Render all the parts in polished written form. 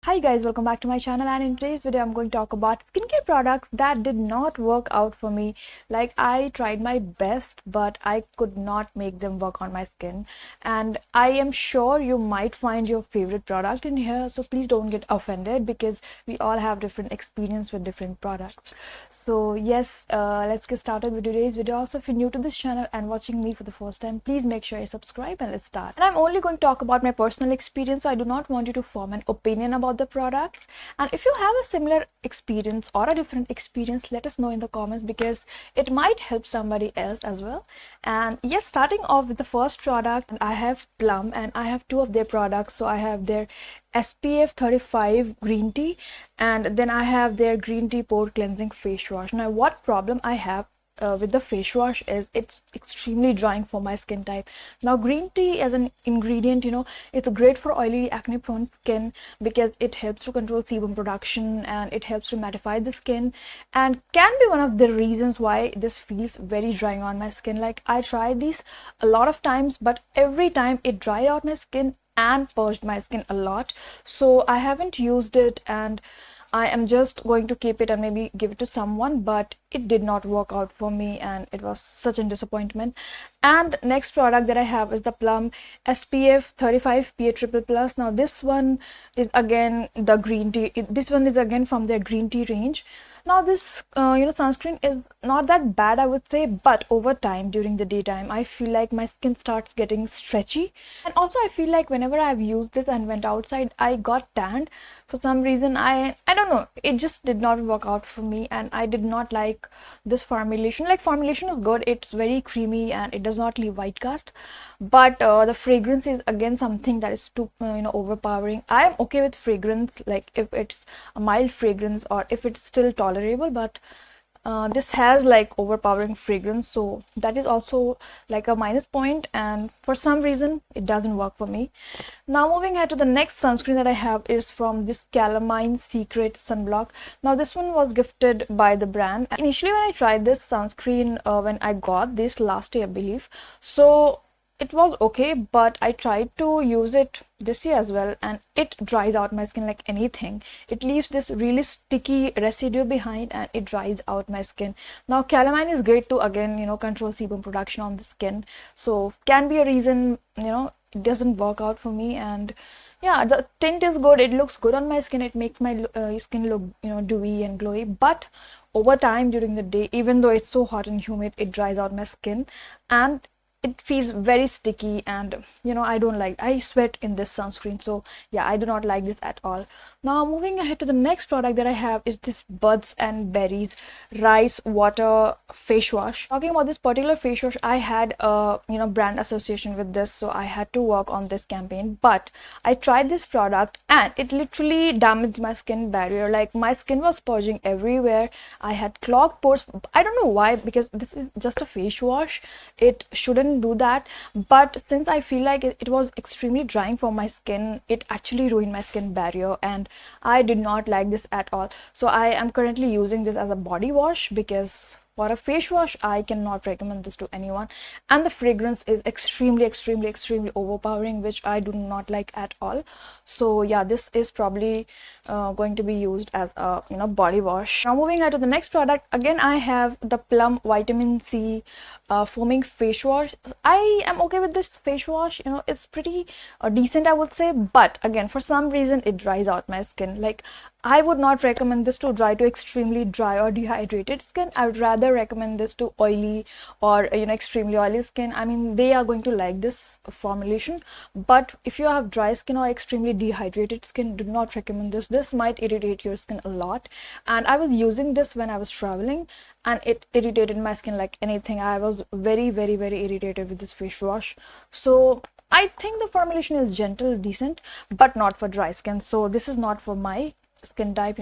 Hi guys, welcome back to my channel, and in today's video I'm going to talk about skincare products that did not work out for me. Like, I tried my best but I could not make them work on my skin, and I am sure you might find your favorite product in here, so please don't get offended because we all have different experience with different products. So yes, let's get started with today's video. Also, if you're new to this channel and watching me for the first time, please make sure you subscribe and let's start. And I'm only going to talk about my personal experience, so I do not want you to form an opinion about the products. And if you have a similar experience or a different experience, let us know in the comments because it might help somebody else as well. And yes, starting off with the first product, I have Plum, and I have two of their products. So I have their SPF 35 green tea, and then I have their green tea pore cleansing face wash. Now what problem I have with the face wash is it's extremely drying for my skin type. Now green tea as an ingredient, it's great for oily acne prone skin because it helps to control sebum production and it helps to mattify the skin, and can be one of the reasons why this feels very drying on my skin. Like, I tried these a lot of times, but every time it dried out my skin and purged my skin a lot, so I haven't used it, and I am just going to keep it and maybe give it to someone, but it did not work out for me and it was such a disappointment. And next product that I have is the Plum SPF 35 PA+++. Now this one is again the green tea. This one is again from their green tea range. Now this sunscreen is not that bad, I would say, but over time during the daytime I feel like my skin starts getting stretchy, and also I feel like whenever I've used this and went outside I got tanned for some reason. I don't know, it just did not work out for me, and I did not like this formulation. Like, formulation is good, it's very creamy and it does not leave white cast, but the fragrance is again something that is too overpowering. I am okay with fragrance, like if it's a mild fragrance or if it's still tolerable, but this has like overpowering fragrance, so that is also like a minus point, and for some reason it doesn't work for me. Now moving ahead to the next sunscreen that I have is from this Calamine Secret Sunblock. Now this one was gifted by the brand. Initially when I tried this sunscreen, when I got this last year I believe, so it was okay, but I tried to use it this year as well and it dries out my skin like anything. It leaves this really sticky residue behind and it dries out my skin. Now Calamine is great to again control sebum production on the skin, so can be a reason it doesn't work out for me. And yeah, the tint is good, it looks good on my skin, it makes my skin look dewy and glowy, but over time during the day, even though it's so hot and humid, it dries out my skin and it feels very sticky, and I don't like, I sweat in this sunscreen, so yeah, I do not like this at all. Now moving ahead to the next product that I have is this Buds and Berries rice water face wash. Talking about this particular face wash, I had a brand association with this, so I had to work on this campaign, but I tried this product and it literally damaged my skin barrier. Like, my skin was purging everywhere, I had clogged pores. I don't know why, because this is just a face wash, it shouldn't do that, but since I feel like it was extremely drying for my skin, it actually ruined my skin barrier and I did not like this at all. So I am currently using this as a body wash because for a face wash I cannot recommend this to anyone, and the fragrance is extremely overpowering, which I do not like at all. So yeah, this is probably going to be used as a body wash. Now moving on to the next product, again I have the Plum Vitamin C foaming face wash. I am okay with this face wash, it's pretty decent I would say, but again for some reason it dries out my skin. Like, I would not recommend this to extremely dry or dehydrated skin. I would rather recommend this to oily or extremely oily skin. I mean, they are going to like this formulation, but if you have dry skin or extremely dehydrated skin, do not recommend this. This might irritate your skin a lot, and I was using this when I was traveling and it irritated my skin like anything. I was very irritated with this face wash. So I think the formulation is gentle, decent, but not for dry skin, so this is not for my skin type,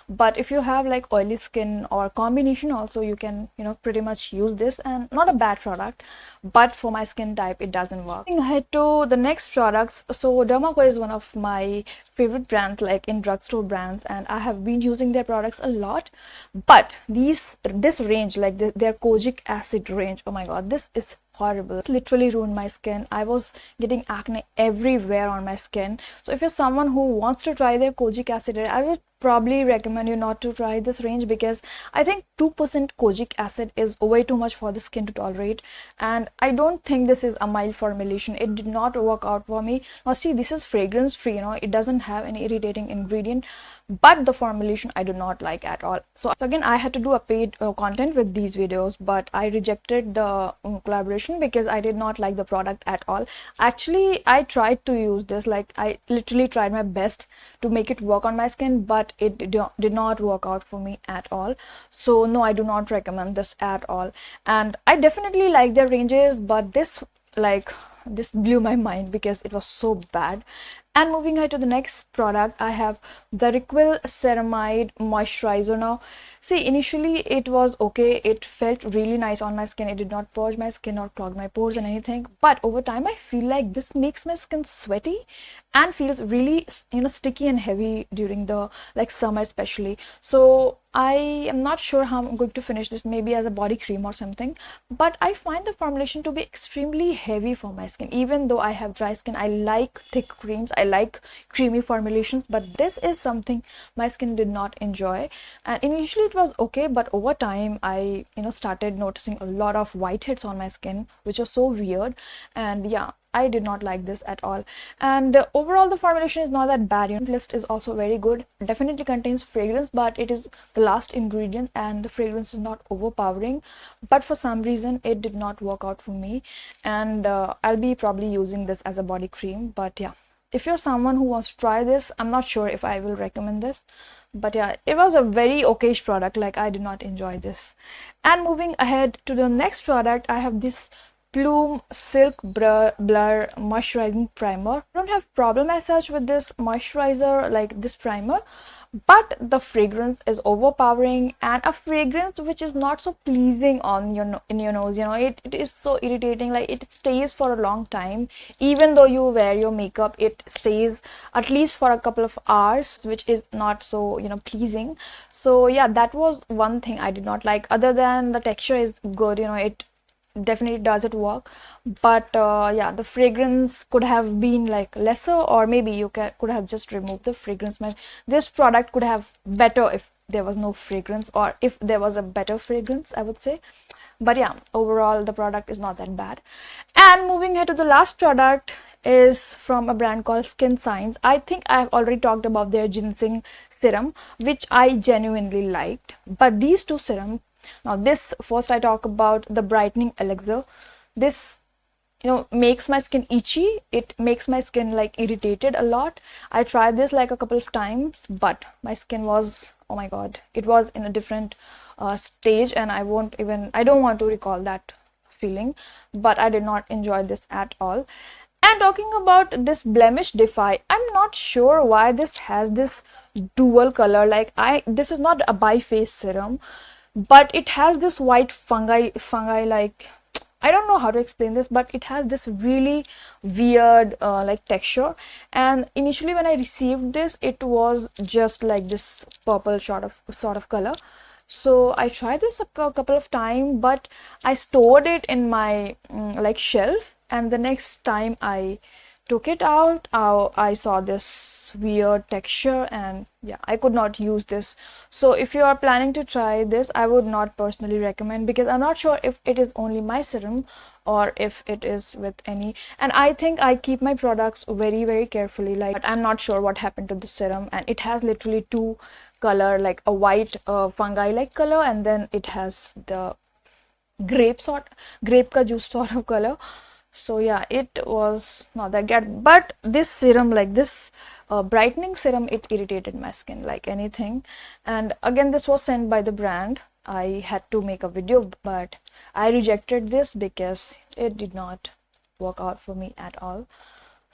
but if you have like oily skin or combination also, you can pretty much use this, and not a bad product, but for my skin type it doesn't work. Moving ahead to the next products, so Dermacol is one of my favorite brands, like in drugstore brands, and I have been using their products a lot, but this range, like their kojic acid range, oh my god, this is horrible. It literally ruined my skin. I was getting acne everywhere on my skin. So if you're someone who wants to try their kojic acid, I would probably recommend you not to try this range, because I think 2% kojic acid is way too much for the skin to tolerate, and I don't think this is a mild formulation. It did not work out for me. Now see, this is fragrance free, it doesn't have any irritating ingredient, but the formulation I do not like at all. So again, I had to do a paid content with these videos, but I rejected the collaboration because I did not like the product at all. Actually, I tried to use this, like I literally tried my best to make it work on my skin, but it did not work out for me at all. So no, I do not recommend this at all. And I definitely like their ranges, but this blew my mind because it was so bad. And moving ahead to the next product, I have the Requil Ceramide Moisturizer. Now see, initially it was okay, it felt really nice on my skin, it did not purge my skin or clog my pores and anything, but over time I feel like this makes my skin sweaty and feels really sticky and heavy during the summer especially. So I am not sure how I'm going to finish this, maybe as a body cream or something, but I find the formulation to be extremely heavy for my skin. Even though I have dry skin, I like thick creams, I like creamy formulations, but this is something my skin did not enjoy. And initially it was okay, but over time I started noticing a lot of whiteheads on my skin, which was so weird. And yeah, I did not like this at all. And overall the formulation is not that bad. List is also very good. It definitely contains fragrance, but it is the last ingredient and the fragrance is not overpowering, but for some reason it did not work out for me. And I'll be probably using this as a body cream. But yeah, if you're someone who wants to try this, I'm not sure if I will recommend this, but yeah, it was a very okayish product. Like, I did not enjoy this. And moving ahead to the next product, I have this Plume Silk Blur Moisturizing Primer. I don't have problem as such with this moisturizer, like this primer, but the fragrance is overpowering, and a fragrance which is not so pleasing on in your nose. It is so irritating. Like, it stays for a long time. Even though you wear your makeup, it stays at least for a couple of hours, which is not so pleasing. So yeah, that was one thing I did not like. Other than the texture is good, it definitely does it work, but yeah, the fragrance could have been like lesser, or maybe you could have just removed the fragrance. This product could have better if there was no fragrance, or if there was a better fragrance, I would say. But yeah, overall the product is not that bad. And moving ahead to the last product is from a brand called Skin Science. I think I've already talked about their ginseng serum, which I genuinely liked. But these two serums, now this first I talk about the brightening elixir. This makes my skin itchy. It makes my skin like irritated a lot. I tried this like a couple of times, but my skin was, oh my god, it was in a different stage, and I don't want to recall that feeling. But I did not enjoy this at all. And talking about this Blemish Defy, I'm not sure why this has this dual color. Like, this is not a bi-face serum, but it has this white fungi like, I don't know how to explain this, but it has this really weird like texture. And initially when I received this, it was just like this purple sort of color. So I tried this a couple of times, but I stored it in my like shelf, and the next time I took it out, I saw this weird texture, and yeah, I could not use this. So if you are planning to try this, I would not personally recommend, because I'm not sure if it is only my serum or if it is with any. And I think I keep my products very, very carefully, like, but I'm not sure what happened to the serum. And it has literally two color, like a white fungi like color, and then it has the grape ka juice sort of color. So yeah, it was not that good. But this serum, like this brightening serum, it irritated my skin like anything. And again, this was sent by the brand. I had to make a video, but I rejected this because it did not work out for me at all.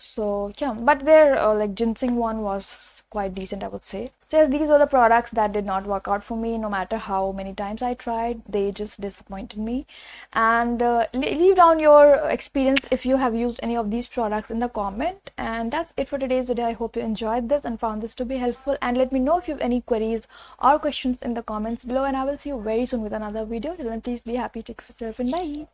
So yeah, but their like ginseng one was quite decent, I would say. So yes, these were the products that did not work out for me. No matter how many times I tried, they just disappointed me. And leave down your experience if you have used any of these products in the comment. And that's it for today's video. I hope you enjoyed this and found this to be helpful, and let me know if you have any queries or questions in the comments below, and I will see you very soon with another video. Till then, please be happy, take care of yourself, and bye.